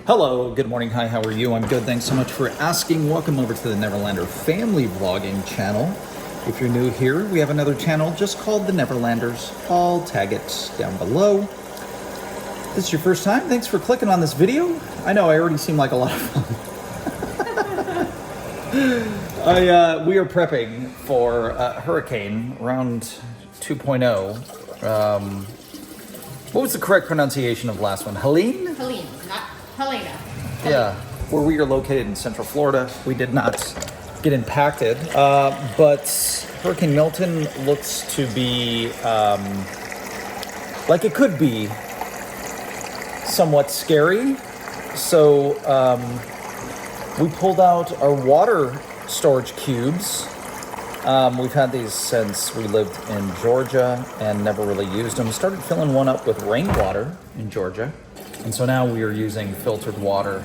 Hello, good morning, hi, how are you? I'm good, thanks so much for asking. Welcome over to the Neverlander Family vlogging channel. If you're new here, we have another channel just called The Neverlanders. I'll tag it down below. If this is your first time, thanks for clicking on this video. I know I already seem like a lot of fun. We are prepping for hurricane round 2.0. What was the correct pronunciation of the last one? Helene? Helene, not Helena. Yeah, where we are located in Central Florida, we did not get impacted, but Hurricane Milton looks to be like it could be somewhat scary. So we pulled out our water storage cubes. We've had these since we lived in Georgia and never really used them. Started filling one up with rainwater in Georgia. And so now we are using filtered water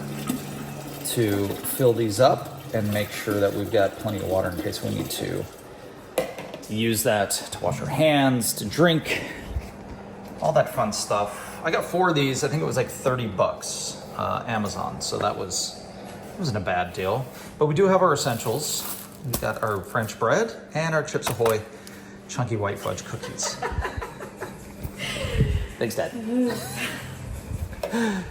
to fill these up and make sure that we've got plenty of water in case we need to use that to wash our hands, to drink, all that fun stuff. I got 4 of these. I think it was like $30, Amazon. So that wasn't a bad deal. But we do have our essentials. We've got our French bread and our Chips Ahoy chunky white fudge cookies. Thanks, Dad.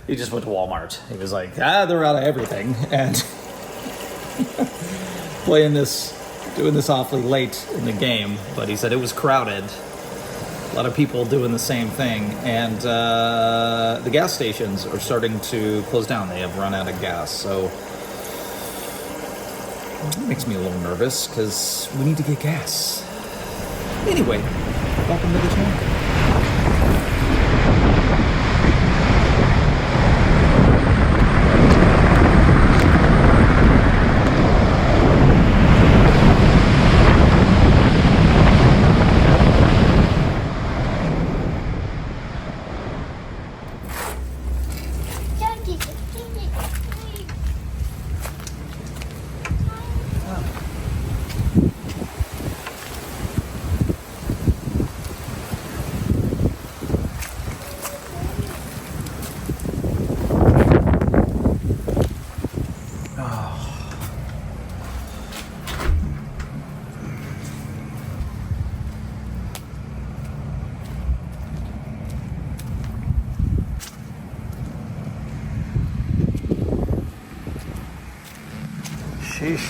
He just went to Walmart. He was like, they're out of everything. And doing this awfully late in the game. But he said it was crowded. A lot of people doing the same thing. And the gas stations are starting to close down. They have run out of gas. So it makes me a little nervous because we need to get gas. Anyway, welcome to the channel. Sheesh.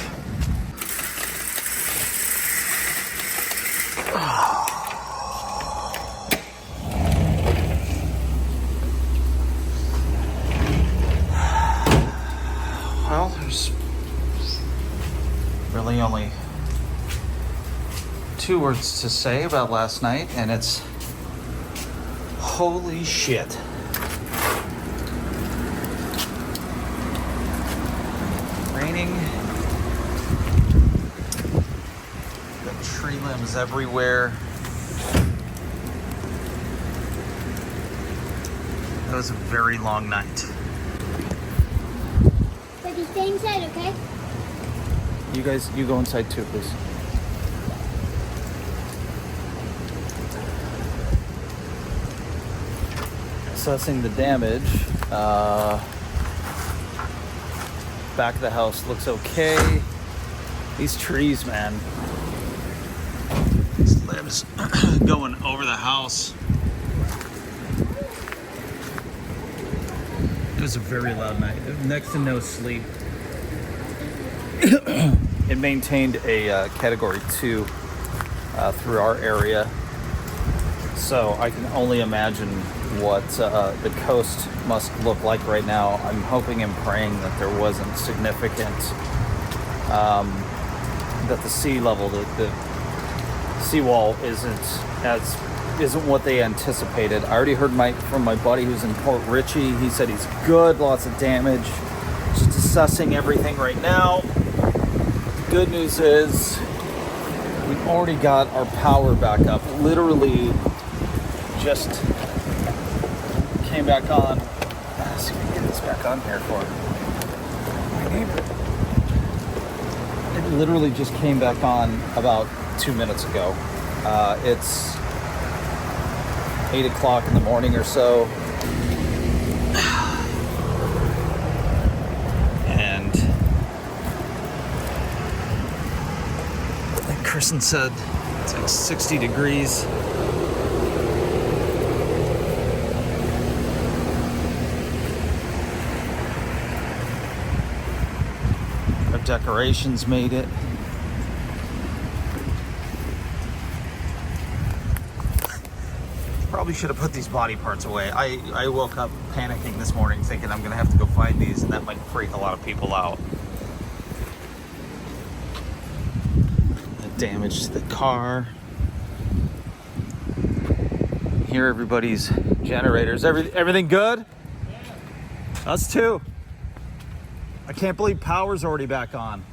Well, there's really only 2 words to say about last night, and it's holy shit. Raining. Tree limbs everywhere. That was a very long night. But you stay inside, okay? You go inside too, please. Assessing the damage. Back of the house looks okay. These trees, man. Limbs going over the house. It was a very loud night. Next to no sleep. It maintained a category 2 through our area. So I can only imagine what the coast must look like right now. I'm hoping and praying that there wasn't significant, that the sea level, the seawall isn't what they anticipated. I already heard from my buddy who's in Port Richey. He said he's good, lots of damage. Just assessing everything right now. The good news is we've already got our power back up. Literally just came back on. Let's see if we can get this back on here for my neighbor. It literally just came back on about 2 minutes ago. It's 8 o'clock in the morning or so. person said it's like 60 degrees. Our decorations made it. Probably should have put these body parts away. I woke up panicking this morning thinking I'm gonna have to go find these, and that might freak a lot of people out. The damage to the car. Hear everybody's generators. Everything good? Yeah. Us too. I can't believe power's already back on.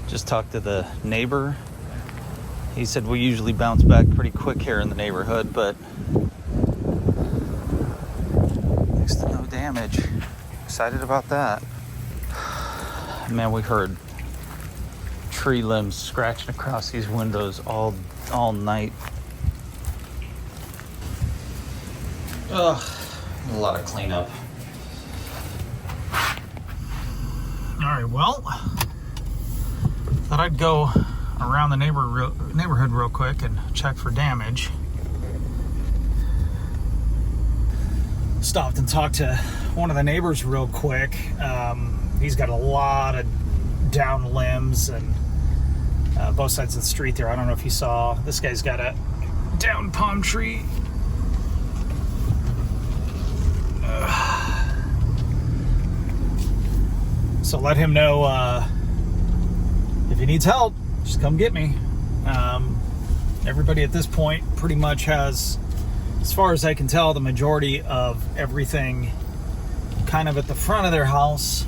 Just talked to the neighbor. He said we usually bounce back pretty quick here in the neighborhood, but next to no damage. Excited about that. Man, we heard tree limbs scratching across these windows all night. Ugh, a lot of cleanup. All right, well, thought I'd go around the neighborhood real quick and check for damage. Stopped and talked to one of the neighbors real quick. He's got a lot of down limbs and both sides of the street there. I don't know if you saw, this guy's got a down palm tree. So let him know if he needs help, just come get me. Everybody at this point pretty much has, as far as I can tell, the majority of everything kind of at the front of their house.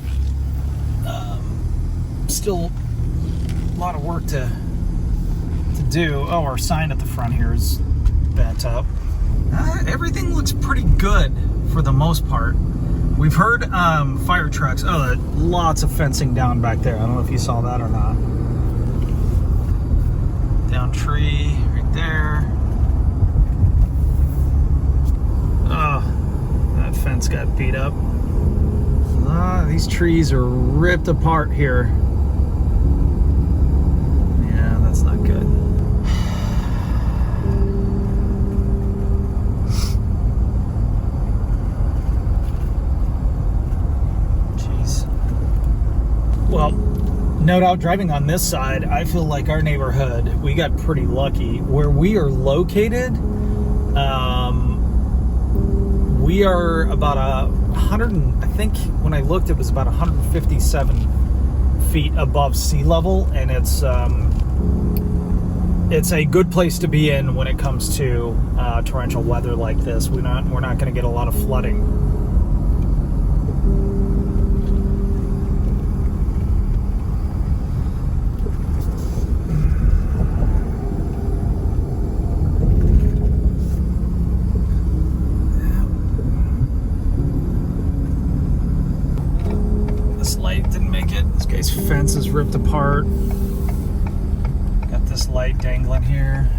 Still a lot of work to do. Oh, our sign at the front here is bent up. Everything looks pretty good for the most part. We've heard fire trucks. Oh, lots of fencing down back there. I don't know if you saw that or not. Down tree right there. Oh, that fence got beat up. These trees are ripped apart here. Yeah, that's not good. Jeez. Well, no doubt driving on this side, I feel like our neighborhood, we got pretty lucky. Where we are located, we are about 100, I think when I looked, it was about 157 feet above sea level, and it's a good place to be in when it comes to torrential weather like this. We're not going to get a lot of flooding. Fence is ripped apart. Got this light dangling here.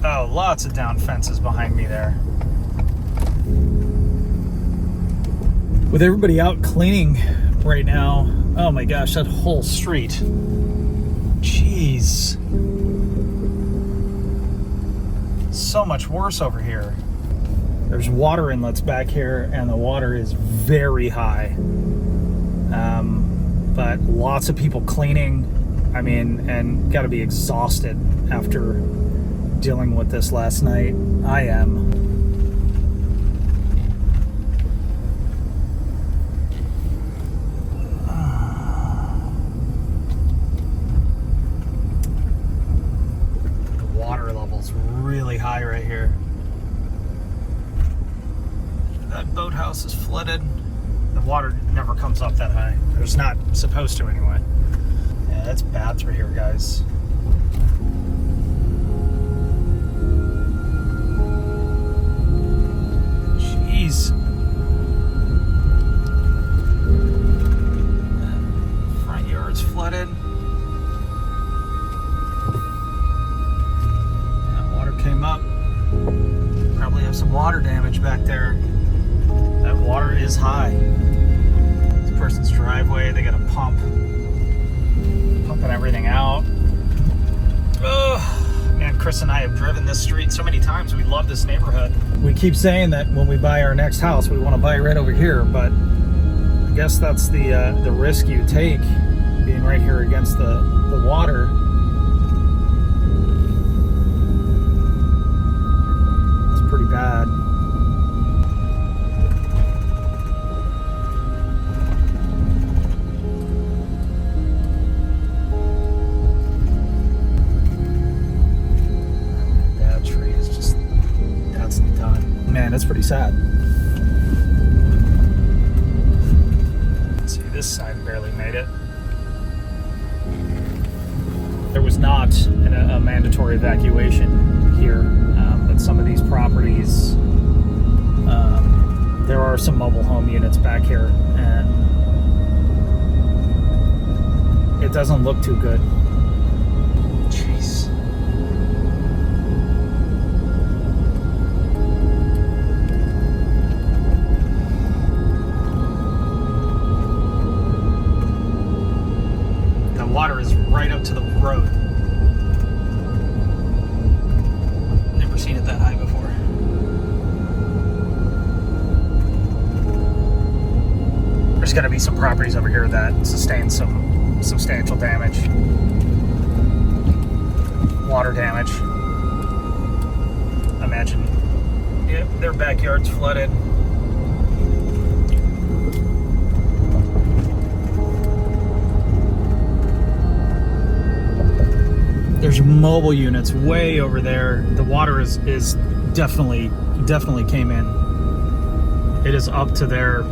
Oh, lots of down fences behind me there. With everybody out cleaning right now, oh my gosh, that whole street. Jeez. So much worse over here. There's water inlets back here, and the water is very high. But lots of people cleaning, I mean, and got to be exhausted after dealing with this last night. I am. The water level's really high right here. That boathouse is flooded. The water never comes up that high. It's not supposed to anyway. Yeah, that's bad through here, guys. Jeez. Front yard's flooded. Yeah, water came up. Probably have some water damage back there. That water is high. This person's driveway, they got a pump, pumping everything out. Ugh. Chris and I have driven this street so many times. We love this neighborhood. We keep saying that when we buy our next house, we want to buy right over here, but I guess that's the risk you take, being right here against the water. It's pretty bad. Man, that's pretty sad. Let's see, this side barely made it. There was not a mandatory evacuation here, but some of these properties, there are some mobile home units back here, and it doesn't look too good. Jeez. Water is right up to the road. Never seen it that high before. There's got to be some properties over here that sustain some substantial damage. Water damage. Imagine, yep, their backyard's flooded. There's mobile units way over there. The water is definitely came in. It is up to there,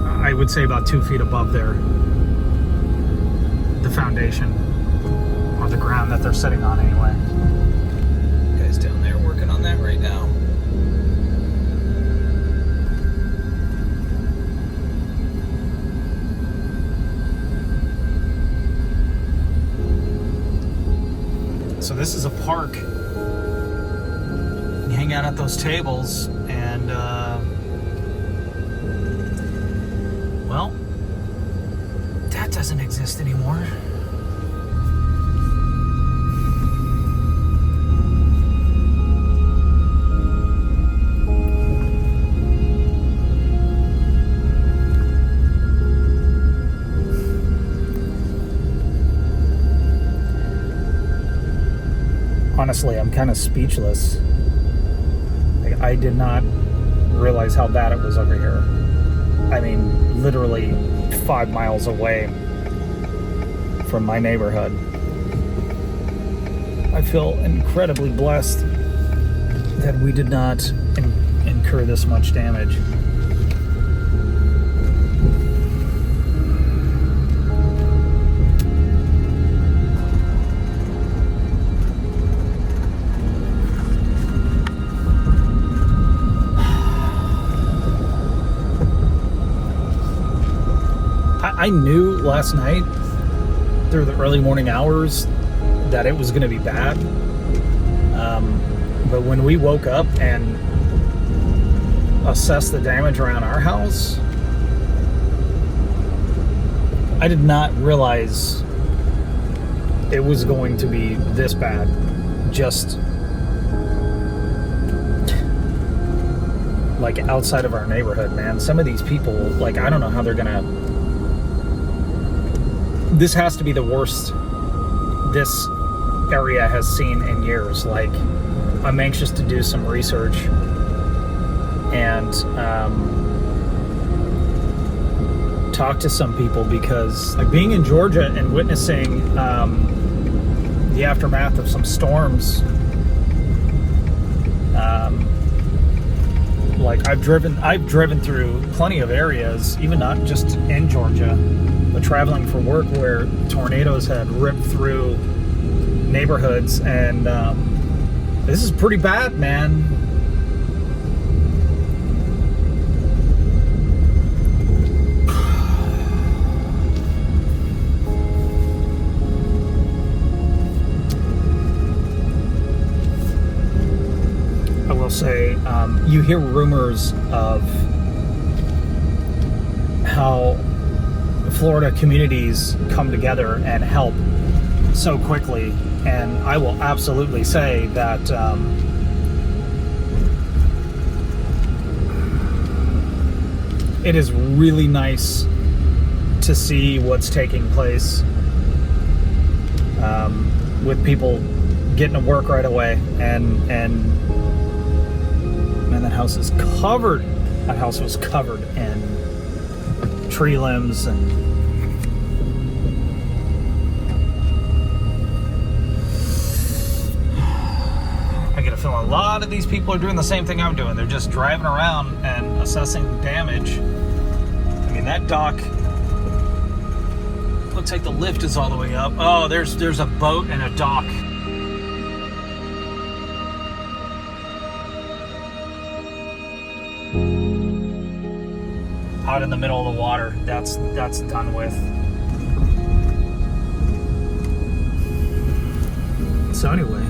I would say about 2 feet above there. The foundation, or the ground that they're sitting on anyway. Guys down there working on that right now. So this is a park. You hang out at those tables and, well, that doesn't exist anymore. Honestly, I'm kind of speechless. I did not realize how bad it was over here. I mean, literally 5 miles away from my neighborhood. I feel incredibly blessed that we did not incur this much damage. I knew last night through the early morning hours that it was going to be bad. But when we woke up and assessed the damage around our house, I did not realize it was going to be this bad. Just like outside of our neighborhood, man. Some of these people, like, I don't know how they're gonna. This has to be the worst this area has seen in years. Like, I'm anxious to do some research and talk to some people, because like being in Georgia and witnessing the aftermath of some storms, like I've driven through plenty of areas, even not just in Georgia, but traveling for work, where tornadoes had ripped through neighborhoods, and this is pretty bad, man. I will say, you hear rumors of how Florida communities come together and help so quickly, and I will absolutely say that it is really nice to see what's taking place with people getting to work right away, and man, that house is covered. That house was covered in tree limbs and I get a feeling a lot of these people are doing the same thing I'm doing. They're just driving around and assessing damage. I mean, that dock looks like the lift is all the way up. Oh, there's a boat and a dock. Out in the middle of the water. That's done with. So anyway,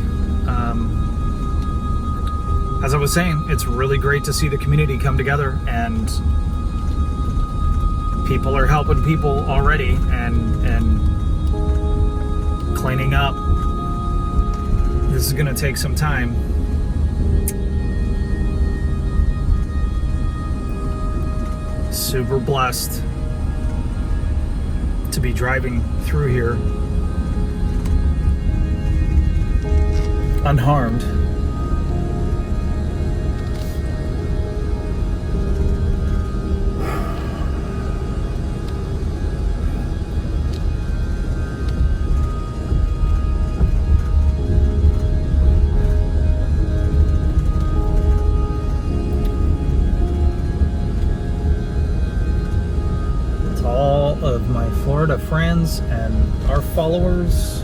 as I was saying, it's really great to see the community come together, and people are helping people already and cleaning up. This is going to take some time. Super blessed to be driving through here unharmed. Of my Florida friends and our followers,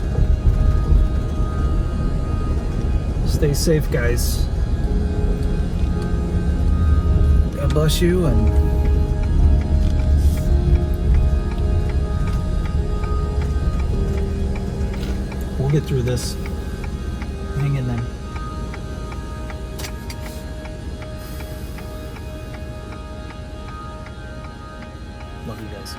stay safe, guys. God bless you, and we'll get through this. Hang in there. Love you guys.